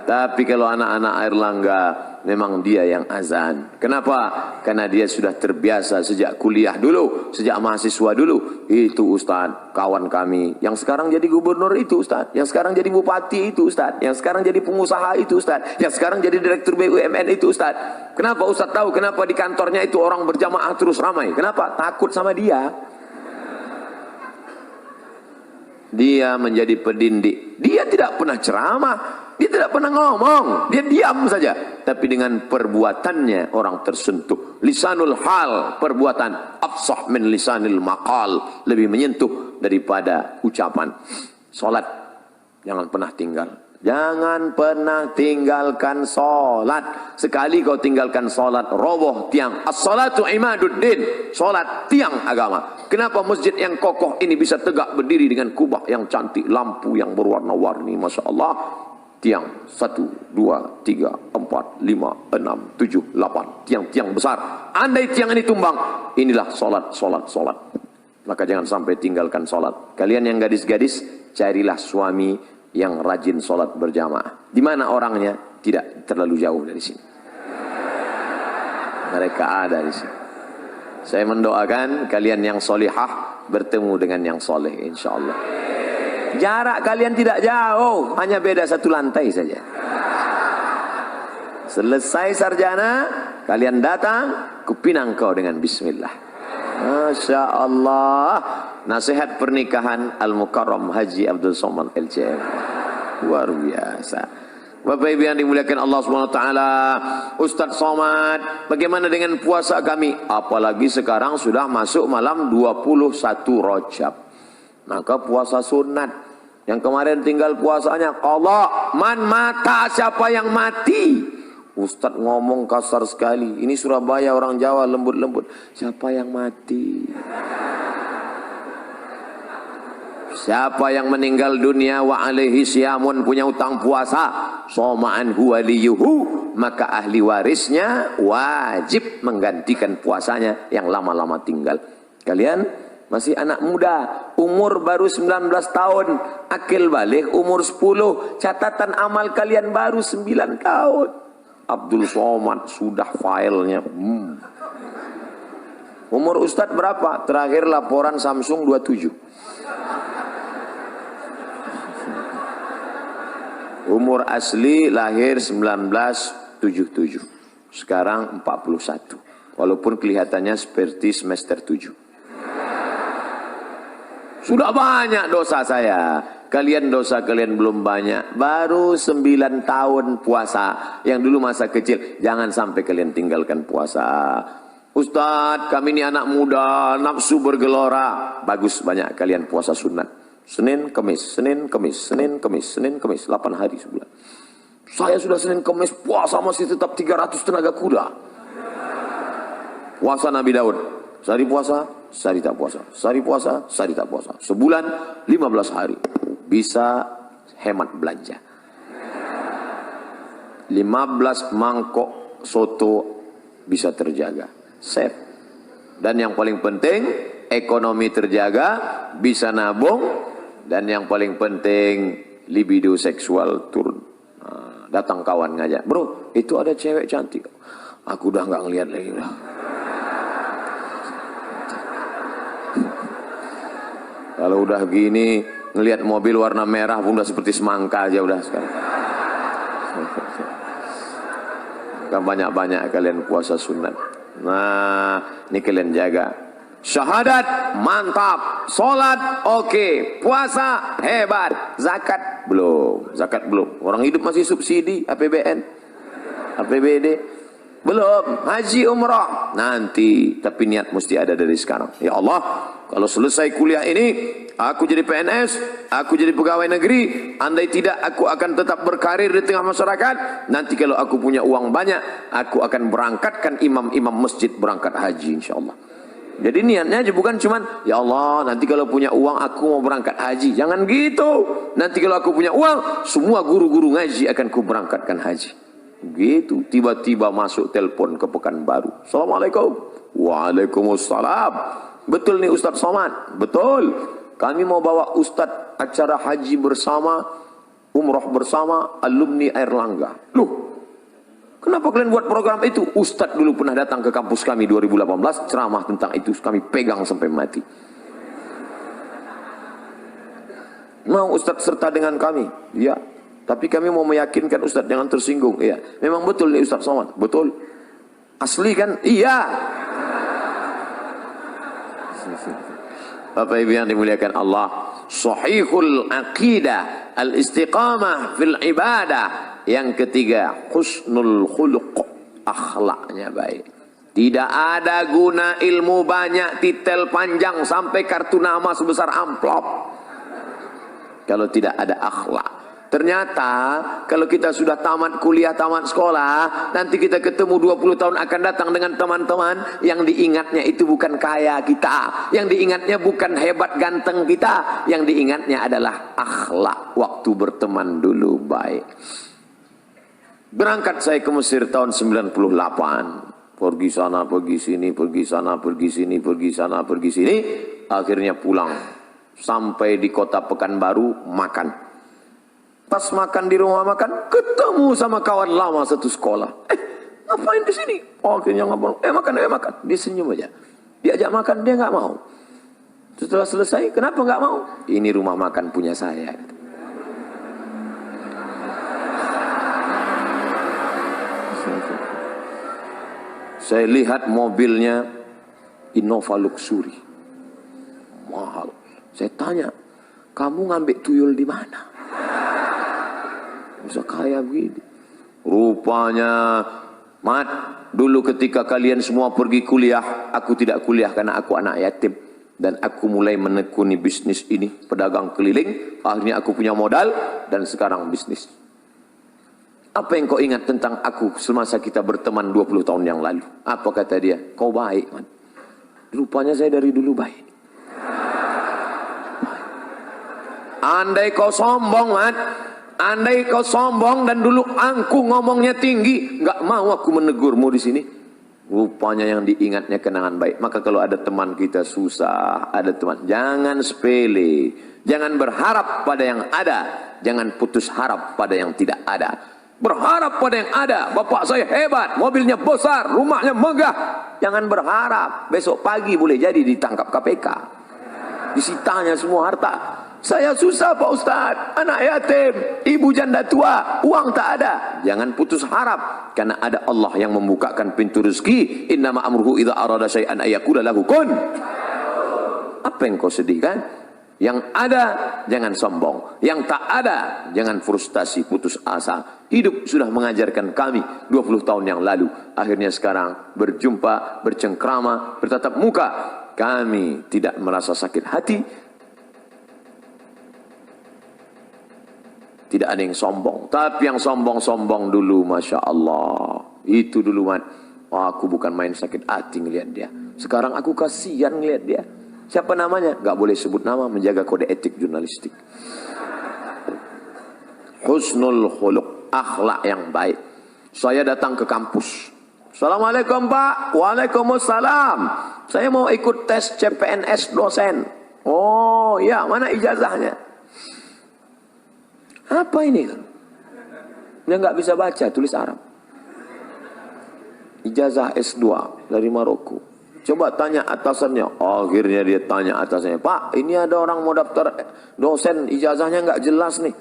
Tapi kalau anak-anak Airlangga memang dia yang azan. Kenapa? Karena dia sudah terbiasa sejak kuliah dulu, sejak mahasiswa dulu. Itu Ustadz, kawan kami. Yang sekarang jadi gubernur itu Ustadz. Yang sekarang jadi bupati itu Ustadz. Yang sekarang jadi pengusaha itu Ustadz. Yang sekarang jadi direktur BUMN itu Ustadz. Kenapa Ustadz tahu? Kenapa di kantornya itu orang berjamaah terus ramai? Kenapa? Takut sama dia. Dia menjadi pendidik. Dia tidak pernah ceramah. Dia tidak pernah ngomong, dia diam saja. Tapi dengan perbuatannya orang tersentuh. Lisanul hal, perbuatan. Afsah min lisanil maqal, lebih menyentuh daripada ucapan. Salat, jangan pernah tinggal. Jangan pernah tinggalkan salat. Sekali kau tinggalkan salat, roboh tiang. As-salatu imaduddin. Salat tiang agama. Kenapa masjid yang kokoh ini bisa tegak berdiri dengan kubah yang cantik, lampu yang berwarna-warni, Masya Allah. Tiang 1, 2, 3, 4, 5, 6, 7, 8. Tiang-tiang besar. Andai tiang ini tumbang, inilah salat. Maka jangan sampai tinggalkan salat. Kalian yang gadis-gadis, carilah suami yang rajin sholat berjamaah. Di mana orangnya? Tidak terlalu jauh dari sini. Mereka ada di sini. Saya mendoakan kalian yang solihah bertemu dengan yang soleh, insya Allah. Jarak kalian tidak jauh, hanya beda 1 lantai saja. Selesai sarjana, kalian datang, kupinang kau dengan bismillah. Masya Allah. Nasihat pernikahan Al-Mukarram Haji Abdul Somad LCM. Luar biasa. Bapak Ibu yang dimuliakan Allah SWT. Ustadz Somad, bagaimana dengan puasa kami? Apalagi sekarang sudah masuk malam 21 Rajab. Maka puasa sunat. Yang kemarin tinggal puasanya qadha. Man mata, siapa yang mati? Ustadz ngomong kasar sekali. Ini Surabaya, orang Jawa lembut-lembut. Siapa yang mati? Siapa yang meninggal dunia wa alaihi siyamun, punya utang puasa, soma'an huwa liyuhu, maka ahli warisnya wajib menggantikan puasanya yang lama-lama tinggal. Kalian masih anak muda, umur baru 19 tahun, akil balik umur 10, catatan amal kalian baru 9 tahun. Abdul Somad sudah filenya. Umur Ustadz berapa? Terakhir laporan Samsung 27. Umur asli lahir 1977. Sekarang 41. Walaupun kelihatannya seperti semester 7. Sudah banyak dosa saya. Kalian dosa kalian belum banyak. Baru 9 tahun puasa. Yang dulu masa kecil. Jangan sampai kalian tinggalkan puasa. Ustadz, kami ini anak muda, nafsu bergelora. Bagus, banyak kalian puasa sunat. Senin, Kamis, Senin, Kamis, Senin, Kamis, Senin, Kamis, 8 hari sebulan. Saya sudah Senin, Kamis, puasa masih tetap 300 tenaga kuda. Puasa Nabi Daud. Sehari puasa, sehari tak puasa. Sehari puasa, sehari tak puasa. Sebulan, 15 hari. Bisa hemat belanja. 15 mangkok soto bisa terjaga. Save. Dan yang paling penting, ekonomi terjaga, bisa nabung. Dan yang paling penting, libido seksual turun. Nah, datang kawan ngajak, bro, itu ada cewek cantik. Aku udah nggak ngelihat lagi. Kalau udah gini, ngelihat mobil warna merah pun udah seperti semangka aja udah sekarang. Kan banyak-banyak kalian puasa sunat. Nah, ini kalian jaga. Syahadat mantap, solat oke, puasa hebat, zakat belum, orang hidup masih subsidi, APBN, APBD belum, haji umrah nanti, tapi niat mesti ada dari sekarang. Ya Allah, kalau selesai kuliah ini aku jadi PNS, aku jadi pegawai negeri, andai tidak aku akan tetap berkarir di tengah masyarakat. Nanti kalau aku punya uang banyak, aku akan berangkatkan imam-imam masjid berangkat haji insyaallah. Jadi niatnya aja bukan cuman ya Allah nanti kalau punya uang aku mau berangkat haji. Jangan gitu. Nanti kalau aku punya uang semua guru-guru ngaji akan ku berangkatkan haji. Gitu. Tiba-tiba masuk telepon ke Pekanbaru. Assalamualaikum. Waalaikumsalam. Betul nih Ustadz Somad? Betul. Kami mau bawa Ustadz acara haji bersama, umroh bersama alumni Airlangga. Loh, kenapa kalian buat program itu? Ustadz dulu pernah datang ke kampus kami 2018, ceramah tentang itu, kami pegang sampai mati. Mau Ustadz serta dengan kami? Ya. Tapi kami mau meyakinkan Ustadz jangan tersinggung. Iya. Memang betul nih Ustadz Somad? Betul. Asli kan? Iya. Bapak Ibu yang dimuliakan Allah, sahihul aqidah, al-istiqamah fil ibadah. Yang ketiga, husnul khuluq, akhlaknya baik. Tidak ada guna ilmu banyak, titel panjang sampai kartu nama sebesar amplop kalau tidak ada akhlak. Ternyata kalau kita sudah tamat kuliah, tamat sekolah, nanti kita ketemu 20 tahun akan datang dengan teman-teman yang diingatnya itu bukan kaya kita, yang diingatnya bukan hebat ganteng kita, yang diingatnya adalah akhlak waktu berteman dulu baik. Berangkat saya ke Mesir tahun 98. Pergi sana, pergi sini, pergi sana, pergi sini, pergi sana, pergi sini. Akhirnya pulang. Sampai di kota Pekanbaru, makan. Pas makan di rumah makan, ketemu sama kawan lama satu sekolah. Ngapain di sini? Oh, akhirnya ngomong, makan, makan. Dia senyum aja. Diajak makan, dia nggak mau. Setelah selesai, kenapa nggak mau? Ini rumah makan punya saya. Saya lihat mobilnya Innova Luxury, mahal. Saya tanya, kamu ngambil tuyul di mana? Bisa kaya begini. Rupanya, Mat, dulu ketika kalian semua pergi kuliah, aku tidak kuliah karena aku anak yatim. Dan aku mulai menekuni bisnis ini, pedagang keliling. Akhirnya aku punya modal dan sekarang bisnis. Apa yang kau ingat tentang aku semasa kita berteman 20 tahun yang lalu? Apa kata dia? Kau baik, man. Rupanya saya dari dulu baik. Andai kau sombong, man. Andai kau sombong dan dulu aku ngomongnya tinggi, nggak mau aku menegurmu di sini. Rupanya yang diingatnya kenangan baik. Maka kalau ada teman kita susah, ada teman, jangan sepele. Jangan berharap pada yang ada. Jangan putus harap pada yang tidak ada. Berharap pada yang ada. Bapak saya hebat, mobilnya besar, rumahnya megah. Jangan berharap besok pagi boleh jadi ditangkap KPK, disitanya semua harta. Saya susah Pak Ustaz, anak yatim, ibu janda tua, uang tak ada. Jangan putus harap, karena ada Allah yang membukakan pintu rezeki. Innama amruhu idza arada syai'an ayyaqula lahu kun. Apa yang kau sedihkan? Yang ada jangan sombong, yang tak ada jangan frustasi, putus asa. Hidup sudah mengajarkan kami 20 tahun yang lalu. Akhirnya sekarang berjumpa, bercengkrama, bertatap muka. Kami tidak merasa sakit hati. Tidak ada yang sombong. Tapi yang sombong-sombong dulu, Masya Allah. Itu dulu, man. Oh, aku bukan main sakit hati ngelihat dia. Sekarang aku kasihan ngelihat dia. Siapa namanya? Gak boleh sebut nama, menjaga kode etik jurnalistik. Husnul khuluq, akhlak yang baik. Saya datang ke kampus. Assalamualaikum Pak. Waalaikumsalam. Saya mau ikut tes CPNS dosen. Oh ya, mana ijazahnya? Apa ini? Dia nggak bisa baca, tulis Arab. Ijazah S2 dari Maroko. Coba tanya atasannya. Akhirnya dia tanya atasannya, Pak, ini ada orang mau daftar dosen, ijazahnya nggak jelas nih.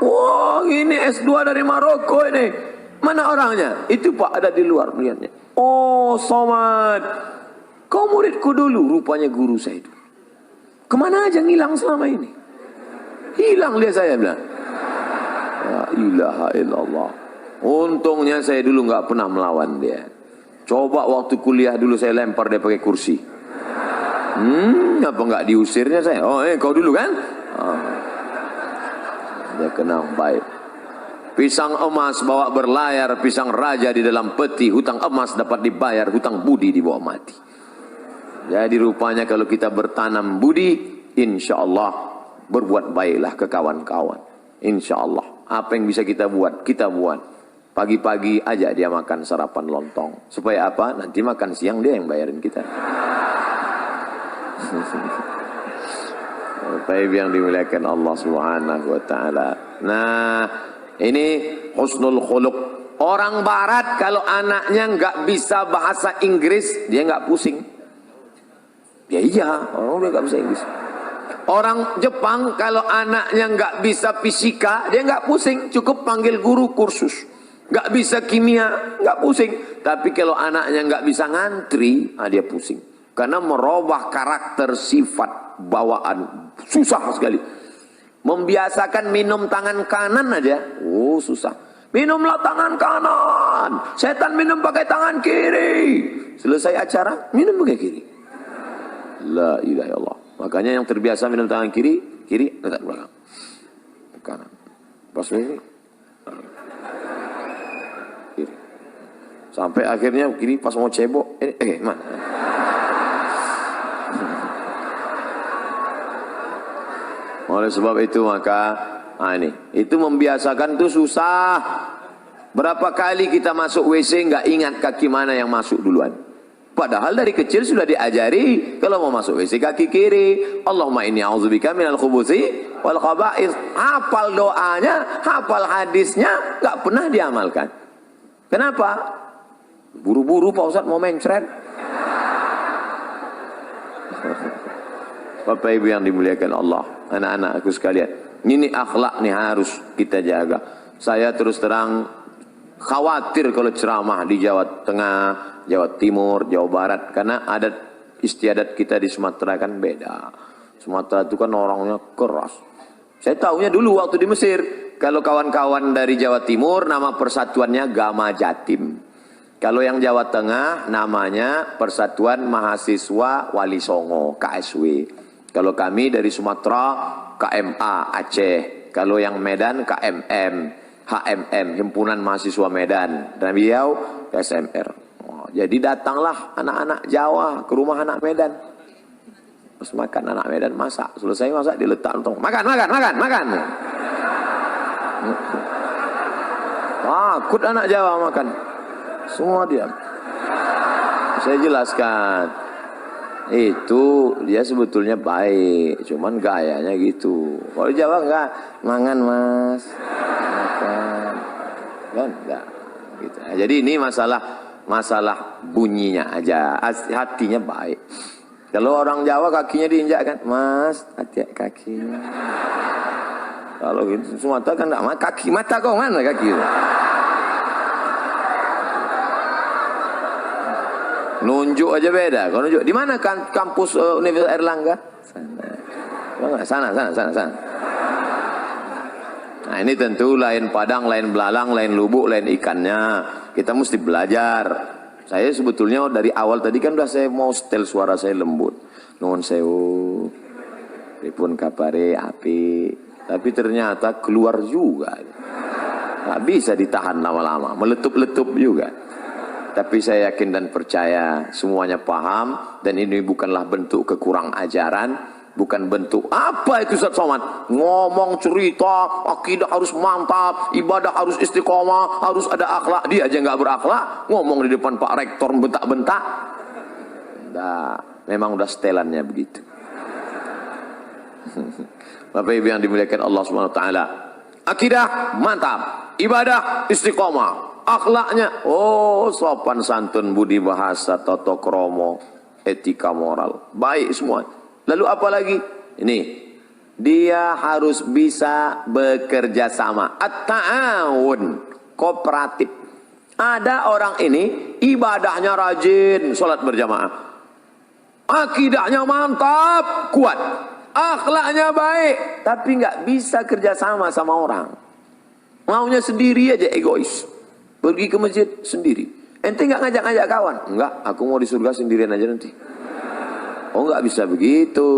Wah, ini S2 dari Maroko ini. Mana orangnya? Itu Pak, ada di luar melihatnya. Oh, Somad, kau muridku dulu. Rupanya guru saya itu. Kemana aja ngilang selama ini? Hilang dia, saya bilang. La ilaha illallah. Untungnya saya dulu nggak pernah melawan dia. Coba waktu kuliah dulu saya lempar dia pakai kursi. Apa nggak diusirnya saya? Oh, kau dulu kan? Oh. Dia kenal baik. Pisang emas bawa berlayar, pisang raja di dalam peti. Hutang emas dapat dibayar, hutang budi dibawa mati. Jadi rupanya kalau kita bertanam budi, insya Allah berbuat baiklah ke kawan-kawan. Insya Allah. Apa yang bisa kita buat, kita buat. Pagi-pagi aja dia makan sarapan lontong. Supaya apa? Nanti makan siang dia yang bayarin kita. Baik yang dimuliakan Allah Subhanahu wa taala. Nah, ini husnul khuluq. Orang barat kalau anaknya nggak bisa bahasa Inggris, dia nggak pusing. Ya iya, orang dia nggak bisa Inggris. Orang Jepang kalau anaknya nggak bisa fisika, dia nggak pusing, cukup panggil guru kursus. Nggak bisa kimia, nggak pusing. Tapi kalau anaknya nggak bisa ngantri, dia pusing. Karena merubah karakter sifat. bawaan, susah sekali. Membiasakan minum tangan kanan aja, oh susah. Minumlah tangan kanan, setan minum pakai tangan kiri. Selesai acara, minum pakai kiri. La ilaha illallah. Makanya yang terbiasa minum tangan kiri, kiri letak belakang. Kanan. Pas ini kiri. Sampai akhirnya kiri pas mau cebok, mana? Oleh sebab itu maka itu membiasakan itu susah. Berapa kali kita masuk WC nggak ingat kaki mana yang masuk duluan. Padahal dari kecil sudah diajari kalau mau masuk WC kaki kiri. Allahumma inni a'udzubika minal khubuthi wal khaba'ith. Hafal doanya, hafal hadisnya, nggak pernah diamalkan. Kenapa? Buru-buru Pak Ustadz mau mencret. Bapak Ibu yang dimuliakan Allah, anak-anakku sekalian, ini akhlak nih harus kita jaga. Saya terus terang khawatir kalau ceramah di Jawa Tengah, Jawa Timur, Jawa Barat, karena adat istiadat kita di Sumatera kan beda. Sumatera itu kan orangnya keras. Saya tahunya dulu waktu di Mesir, kalau kawan-kawan dari Jawa Timur nama persatuannya Gama Jatim. Kalau yang Jawa Tengah namanya Persatuan Mahasiswa Wali Songo, KSW. Kalau kami dari Sumatera KMA Aceh. Kalau yang Medan KMM, HMM, Himpunan Mahasiswa Medan. Dan beliau SMR. Oh, jadi datanglah anak-anak Jawa ke rumah anak Medan. Terus makan anak Medan, masak. Selesai masak diletak untung. Makan. Takut anak Jawa makan. Semua diam. Saya jelaskan. Itu dia sebetulnya baik, cuman gayanya gitu. Kalau Jawa enggak, mangan mas, makan, kan enggak. Gitu. Nah, jadi ini masalah bunyinya aja, hatinya baik. Kalau orang Jawa kakinya diinjak kan, mas, hati kakinya. Kalau gitu Sumatera kan enggak, kaki mata kau mana kaki? Nunjuk aja beda. Kalau nunjuk di mana kan kampus Universitas Airlangga? Sana. Nah, ini tentu lain Padang, lain belalang, lain lubuk, lain ikannya. Kita mesti belajar. Saya sebetulnya dari awal tadi kan udah saya mau setel suara saya lembut. Nuhun sewu. Pripun kabare api. Tapi ternyata keluar juga. Nggak bisa ditahan lama-lama, meletup-letup juga. Tapi saya yakin dan percaya semuanya paham, dan ini bukanlah bentuk kekurang ajaran, bukan bentuk apa itu Ustaz Somad ngomong cerita akidah harus mantap, ibadah harus istiqomah, harus ada akhlak. Dia aja nggak berakhlak, ngomong di depan Pak Rektor bentak-bentak. Nah, memang udah setelannya begitu. Bapak Ibu yang dimuliakan Allah Subhanahu wa taala, akidah mantap, ibadah istiqomah, akhlaknya sopan santun, budi bahasa, tata krama, etika moral, baik semua. Lalu apa lagi? Ini dia harus bisa bekerja sama, at-ta'awun, kooperatif. Ada orang ini ibadahnya rajin, sholat berjamaah, akidahnya mantap, kuat, akhlaknya baik, tapi nggak bisa kerja sama sama orang. Maunya sendiri aja, egois. Pergi ke masjid sendiri. Ente nggak ngajak-ngajak kawan? Enggak, aku mau di surga sendirian aja nanti. Oh, nggak bisa begitu.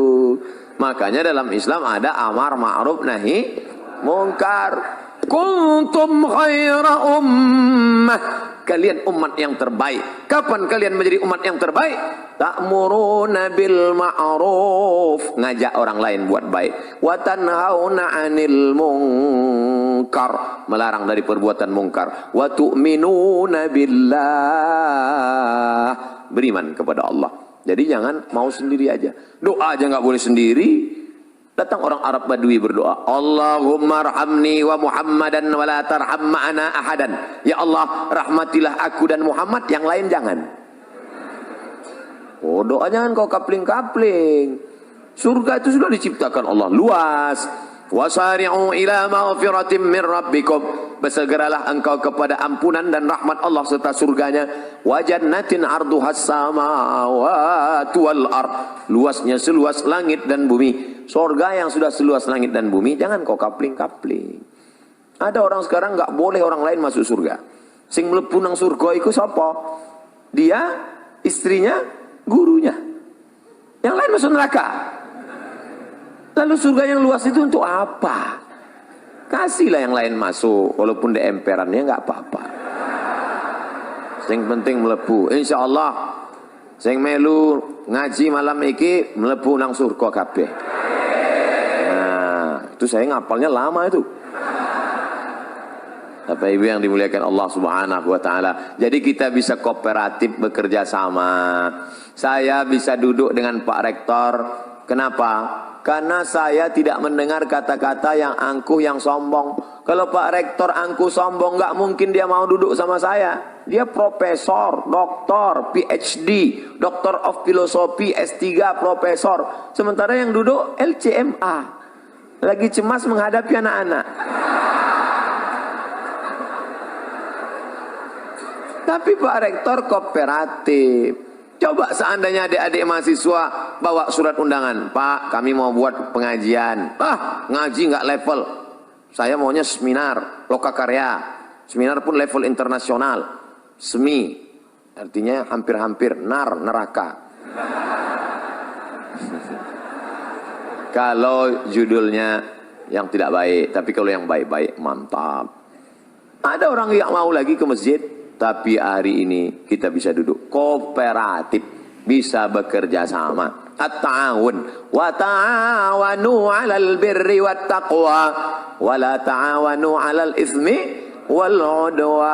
Makanya dalam Islam ada amar ma'ruf nahi mungkar. Kuntum khaira ummah. Kalian umat yang terbaik. Kapan kalian menjadi umat yang terbaik? Ta'muruna bil ma'ruf, ngajak orang lain buat baik. Wa tanhauna 'anil munkar, melarang dari perbuatan mungkar. Wa tu'minuna billah, beriman kepada Allah. Jadi jangan mau sendiri aja. Doa aja nggak boleh sendiri. Datang orang Arab Badui berdoa, Allahumma arhamni wa Muhammadan wa la tarham ma'ana ahadan. Ya Allah, rahmatilah aku dan Muhammad, yang lain jangan. Oh, doa jangan kau kapling-kapling. Surga itu sudah diciptakan Allah luas. Wasari'u ila maghfiratin min rabbikum. Bersegeralah engkau kepada ampunan dan rahmat Allah serta surganya. Wa jannatin arduhas samawati wal ard. Luasnya seluas langit dan bumi. Surga yang sudah seluas langit dan bumi, jangan kau kapling-kapling. Ada orang sekarang enggak boleh orang lain masuk surga. Sing mlebu nang surga iku sapa? Dia, istrinya, gurunya. Yang lain masuk neraka. Lalu surga yang luas itu untuk apa? Kasihlah yang lain masuk, walaupun di emperannya nggak apa-apa. Yang penting melebu. Insya Allah, sing melu ngaji malam iki melebu nang surga kabeh. Nah, itu saya ngapalnya lama itu. Bapak Ibu yang dimuliakan Allah Subhanahu wa taala. Jadi kita bisa kooperatif bekerja sama. Saya bisa duduk dengan Pak Rektor. Kenapa? Karena saya tidak mendengar kata-kata yang angkuh, yang sombong. Kalau Pak Rektor angkuh sombong, nggak mungkin dia mau duduk sama saya. Dia profesor, doktor, PhD, Doctor of Philosophy, S3, profesor. Sementara yang duduk LCMA. Lagi cemas menghadapi anak-anak. Tapi Pak Rektor kooperatif. Coba seandainya adik-adik mahasiswa bawa surat undangan, Pak, kami mau buat pengajian. Ngaji nggak level. Saya maunya seminar, lokakarya. Seminar pun level internasional. Semi, artinya hampir-hampir neraka. Kalau judulnya yang tidak baik, tapi kalau yang baik-baik mantap. Ada orang yang mau lagi ke masjid. Tapi hari ini kita bisa duduk kooperatif, bisa bekerja sama. At-ta'awun wa ta'awanu 'alal birri wat taqwa wa la ta'awanu 'alal itsmi wal 'udwan.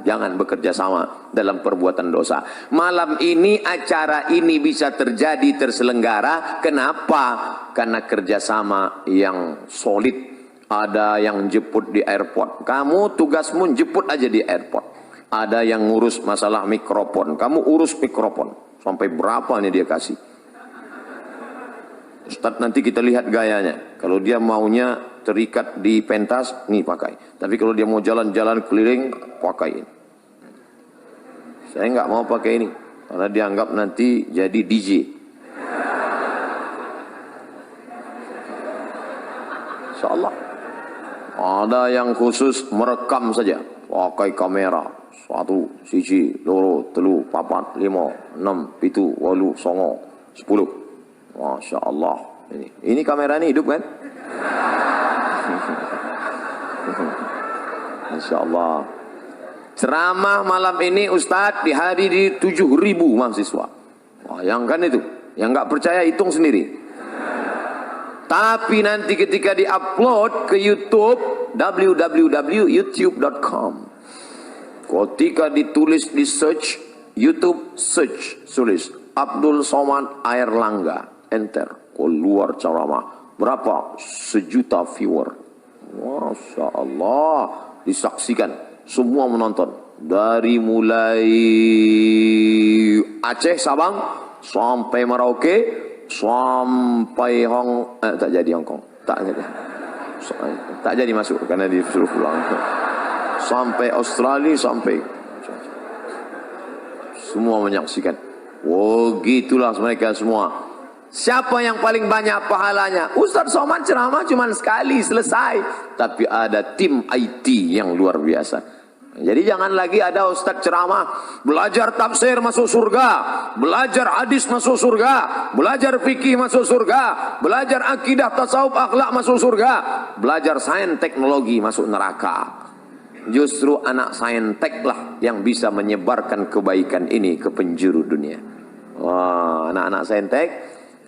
Jangan bekerja sama dalam perbuatan dosa. Malam ini acara ini bisa terjadi, terselenggara. Kenapa? Karena kerjasama yang solid. Ada yang jemput di airport. Kamu tugasmu jemput aja di airport. Ada yang ngurus masalah mikrofon. Kamu urus mikrofon. Sampai berapa nih dia kasih? Ustaz, nanti kita lihat gayanya. Kalau dia maunya terikat di pentas, nih pakai. Tapi kalau dia mau jalan-jalan keliling, pakai ini. Saya nggak mau pakai ini. Karena dianggap nanti jadi DJ. Insyaallah. Ada yang khusus merekam saja, pakai kamera 1, 1, 2, 3, 4, 5, 6, 7, 8, 9, 10. Masya Allah. Ini kamera ini hidup kan? Masya Allah. Ceramah malam ini Ustadz dihadiri 7.000 mahasiswa. Bayangkan itu. Yang nggak percaya hitung sendiri. Tapi nanti ketika di-upload ke YouTube, www.youtube.com. Ketika ditulis di search, YouTube search, tulis Abdul Somad Airlangga, enter, keluar ceramah. Berapa? 1 juta viewer. Masya Allah. Disaksikan, semua menonton. Dari mulai Aceh, Sabang, sampai Merauke, sampai tak jadi Hong Kong, tak jadi masuk karena disuruh pulang. Sampai Australia, sampai semua menyaksikan. Oh, gitulah mereka semua. Siapa yang paling banyak pahalanya? Ustaz Somad ceramah cuma sekali selesai, tapi ada tim IT yang luar biasa. Jadi jangan lagi ada ustaz ceramah, belajar tafsir masuk surga, belajar hadis masuk surga, belajar fikih masuk surga, belajar akidah, tasawuf, akhlak masuk surga, belajar sains teknologi masuk neraka. Justru anak saintek lah yang bisa menyebarkan kebaikan ini ke penjuru dunia. Wah, anak-anak saintek,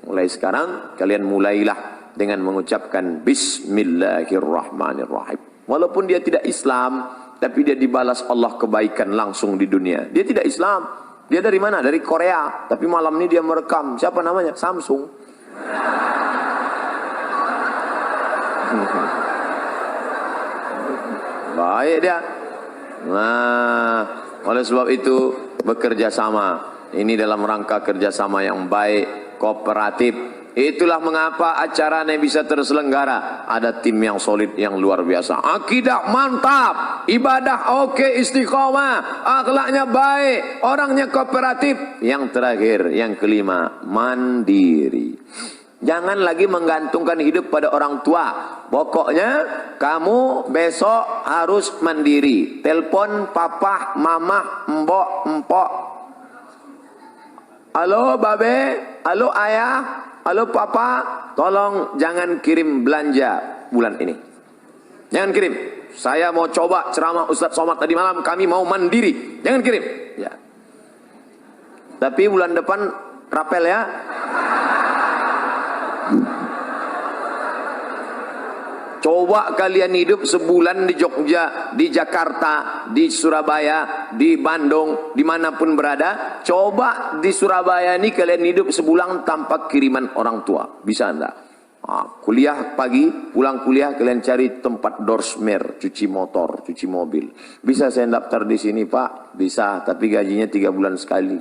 mulai sekarang kalian mulailah dengan mengucapkan Bismillahirrahmanirrahim. Walaupun dia tidak Islam, tapi dia dibalas Allah kebaikan langsung di dunia. Dia tidak Islam. Dia dari mana? Dari Korea. Tapi malam ini dia merekam. Siapa namanya? Samsung. Baik dia. Nah, oleh sebab itu bekerja sama. Ini dalam rangka kerjasama yang baik, kooperatif. Itulah mengapa acaranya bisa terselenggara. Ada tim yang solid, yang luar biasa. Akidah mantap, ibadah oke, istiqomah, akhlaknya baik, orangnya kooperatif. Yang terakhir, yang kelima, mandiri. Jangan lagi menggantungkan hidup pada orang tua. Pokoknya kamu besok harus mandiri. Telepon papa, mama, mbok, empok. Halo babe, halo ayah, halo papa, tolong jangan kirim belanja bulan ini. Jangan kirim. Saya mau coba ceramah Ustadz Somad tadi malam, kami mau mandiri. Jangan kirim. Ya. Tapi bulan depan rapel ya. Coba kalian hidup sebulan di Jogja, di Jakarta, di Surabaya, di Bandung, dimanapun berada. Coba di Surabaya ini kalian hidup sebulan tanpa kiriman orang tua. Bisa enggak? Kuliah pagi, pulang kuliah kalian cari tempat dorsmer, cuci motor, cuci mobil. Bisa saya daftar di sini Pak? Bisa, tapi gajinya 3 bulan sekali.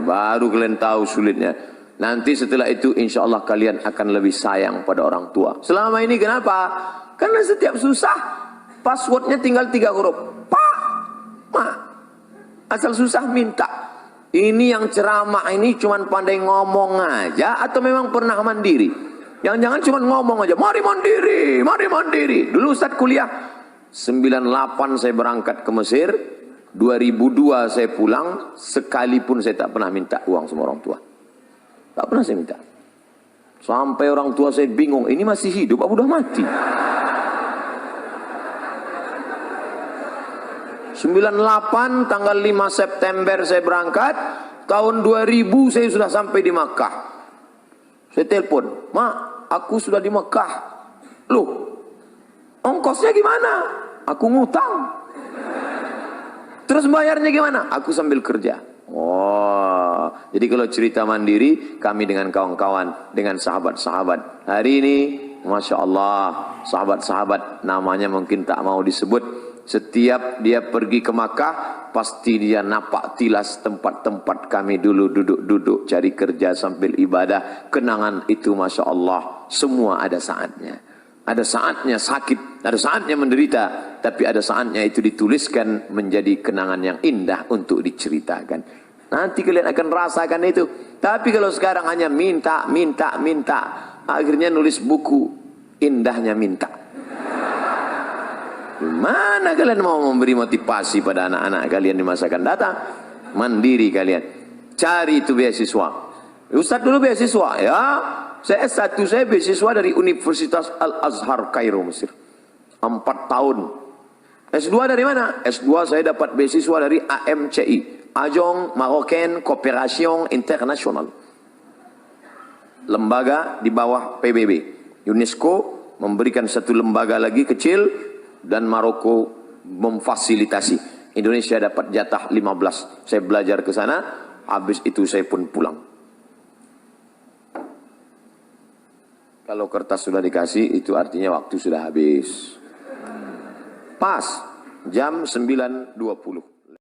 Baru kalian tahu sulitnya. Nanti setelah itu insya Allah kalian akan lebih sayang pada orang tua. Selama ini kenapa? Karena setiap susah passwordnya tinggal 3 huruf. Pak, Ma. Asal susah minta. Ini yang ceramah ini cuma pandai ngomong aja atau memang pernah mandiri? Jangan-jangan cuma ngomong aja. Mari mandiri, mari mandiri. Dulu Ustaz kuliah 98 saya berangkat ke Mesir. 2002 saya pulang. Sekalipun saya tak pernah minta uang sama orang tua. Tak pernah saya minta. Sampai orang tua saya bingung, ini masih hidup apa udah mati? 98 tanggal 5 September saya berangkat. Tahun 2000 saya sudah sampai di Makkah. Saya telepon, "Mak, aku sudah di Makkah." Loh, ongkosnya gimana? Aku ngutang. Terus bayarnya gimana? Aku sambil kerja. Oh, jadi kalau cerita mandiri, kami dengan kawan-kawan, dengan sahabat-sahabat. Hari ini, Masya Allah, sahabat-sahabat namanya mungkin tak mau disebut. Setiap dia pergi ke Makkah, pasti dia napak tilas tempat-tempat kami dulu duduk-duduk, cari kerja sambil ibadah. Kenangan itu Masya Allah, semua ada saatnya. Ada saatnya sakit, ada saatnya menderita, tapi ada saatnya itu dituliskan menjadi kenangan yang indah untuk diceritakan. Nanti kalian akan rasakan itu. Tapi kalau sekarang hanya minta, akhirnya nulis buku, indahnya minta. Mana kalian mau memberi motivasi pada anak-anak kalian di masa akan datang? Mandiri kalian. Cari itu beasiswa. Ustaz dulu beasiswa ya. Saya S1 saya beasiswa dari Universitas Al-Azhar Kairo Mesir. 4 tahun. S2 dari mana? S2 saya dapat beasiswa dari AMCI. Agence Marocaine Coopération Internationale. Lembaga di bawah PBB. UNESCO memberikan satu lembaga lagi kecil dan Maroko memfasilitasi. Indonesia dapat jatah 15. Saya belajar ke sana, habis itu saya pun pulang. Kalau kertas sudah dikasih, itu artinya waktu sudah habis. Pas, jam 9.20.